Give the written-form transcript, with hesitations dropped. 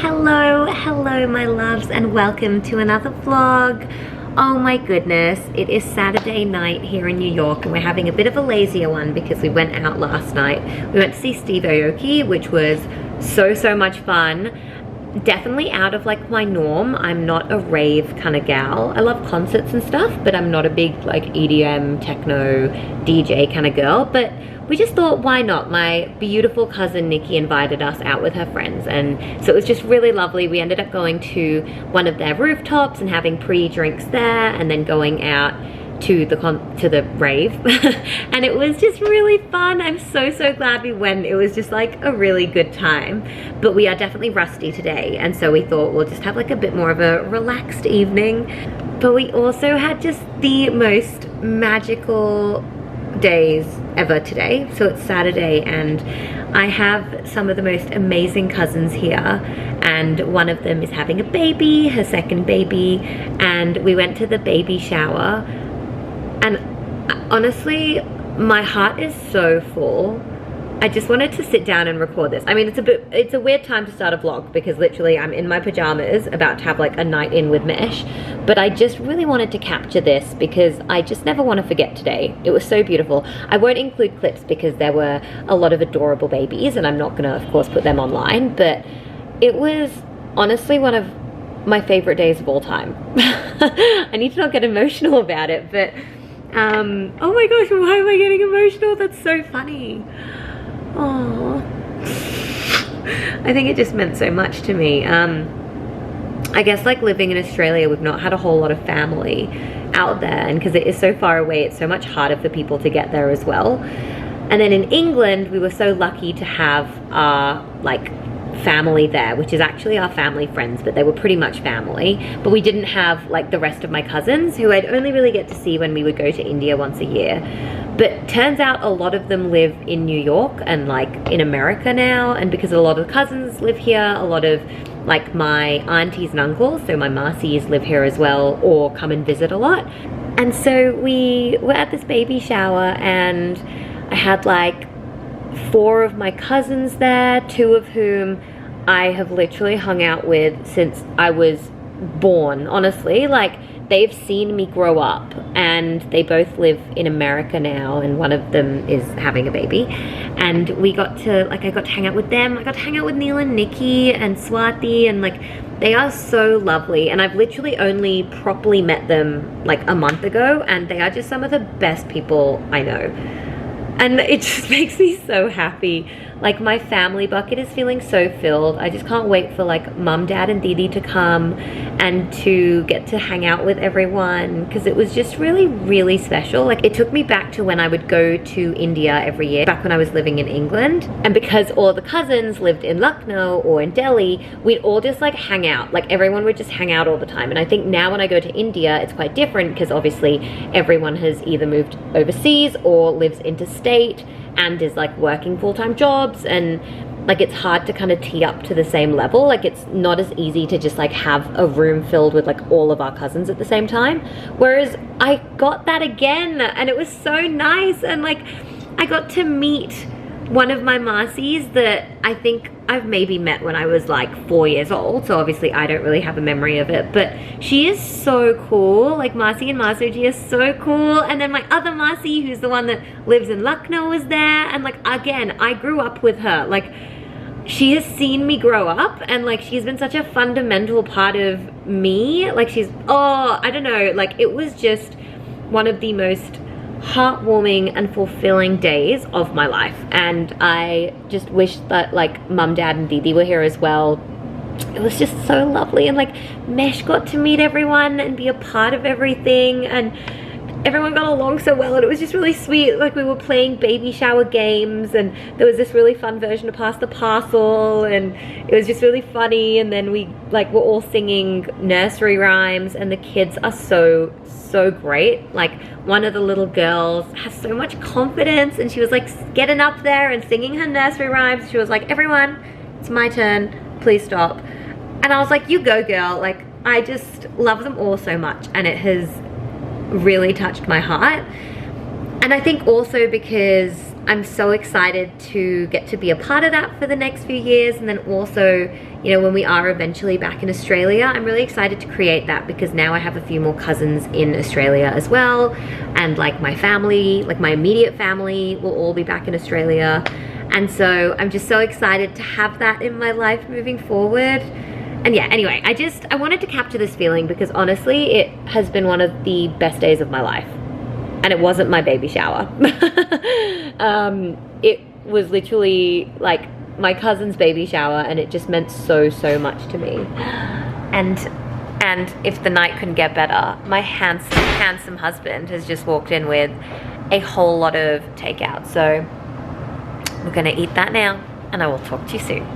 Hello my loves, and welcome to another vlog. Oh my goodness, it is Saturday night here in New York and we're having a bit of a lazier one because we went out last night. We went to see Steve Aoki, which was so much fun. Definitely out of like my norm. I'm not a rave kind of gal. I love concerts and stuff, but I'm not a big like EDM, techno, DJ kind of girl. But we just thought, why not? My beautiful cousin Nikki invited us out with her friends, and so it was just really lovely. We ended up going to one of their rooftops and having pre-drinks there, and then going out to the rave and it was just really fun. I'm so glad we went. It was just like a really good time, but we are definitely rusty today, and so we thought we'll just have like a bit more of a relaxed evening. But we also had just the most magical days ever today. So it's Saturday and I have some of the most amazing cousins here, and one of them is having a baby, her second baby, and we went to the baby shower. And honestly, my heart is so full. I just wanted to sit down and record this. I mean, it's a weird time to start a vlog because literally I'm in my pajamas about to have like a night in with Mesh, but I just really wanted to capture this because I just never want to forget today. It was so beautiful. I won't include clips because there were a lot of adorable babies and I'm not gonna, of course, put them online, but it was honestly one of my favorite days of all time. I need to not get emotional about it, but oh my gosh, why am I getting emotional? That's so funny. Oh, I think it just meant so much to me. I guess like living in Australia, we've not had a whole lot of family out there, and because it is so far away, it's so much harder for people to get there as well. And then in England, we were so lucky to have our like family there, which is actually our family friends, but they were pretty much family. But we didn't have like the rest of my cousins, who I'd only really get to see when we would go to India once a year. But turns out a lot of them live in New York and like in America now, and because a lot of cousins live here, a lot of like my aunties and uncles, so my Marcies, live here as well, or come and visit a lot. And so we were at this baby shower and I had like 4 of my cousins there, 2 of whom I have literally hung out with since I was born, honestly. Like, they've seen me grow up, and they both live in America now, and one of them is having a baby. And we got to, like, I got to hang out with them. I got to hang out with Neil and Nikki and Swati, and like, they are so lovely. And I've literally only properly met them like a month ago, and they are just some of the best people I know. And it just makes me so happy. Like, my family bucket is feeling so filled. I just can't wait for like mum, dad and Didi to come and to get to hang out with everyone, because it was just really special. Like, it took me back to when I would go to India every year back when I was living in England, and because all the cousins lived in Lucknow or in Delhi, we'd all just like hang out. Like, everyone would just hang out all the time. And I think now when I go to India, it's quite different because obviously everyone has either moved overseas or lives interstate and is like working full-time jobs, and like it's hard to kind of tee up to the same level. Like, it's not as easy to just like have a room filled with like all of our cousins at the same time. Whereas I got that again, and it was so nice. And like, I got to meet one of my Marcies that I think I've maybe met when I was like 4 years old, so obviously I don't really have a memory of it, but she is so cool. Like, Marcy and Masoji are so cool. And then my other Marcy, who's the one that lives in Lucknow, was there, and like, again, I grew up with her. Like, she has seen me grow up, and like, she's been such a fundamental part of me. Like, she's, oh, I don't know, like, it was just one of the most heartwarming and fulfilling days of my life. And I just wish that like mum, dad and Didi were here as well. It was just so lovely, and like Mesh got to meet everyone and be a part of everything, and everyone got along so well, and it was just really sweet. Like, we were playing baby shower games, and there was this really fun version of Pass the Parcel, and it was just really funny. And then we like were all singing nursery rhymes, and the kids are so great. Like, one of the little girls has so much confidence, and she was like getting up there and singing her nursery rhymes. She was like, everyone, it's my turn, please stop. And I was like, you go, girl. Like, I just love them all so much, and it has really touched my heart. And I think also because I'm so excited to get to be a part of that for the next few years. And then also, you know, when we are eventually back in Australia, I'm really excited to create that, because now I have a few more cousins in Australia as well. And like my family, like my immediate family will all be back in Australia. And so I'm just so excited to have that in my life moving forward. And yeah, anyway, I wanted to capture this feeling because honestly, it has been one of the best days of my life. And it wasn't my baby shower. It was literally like my cousin's baby shower, and it just meant so, so much to me. And if the night couldn't get better, my handsome husband has just walked in with a whole lot of takeout. So we're gonna eat that now, and I will talk to you soon.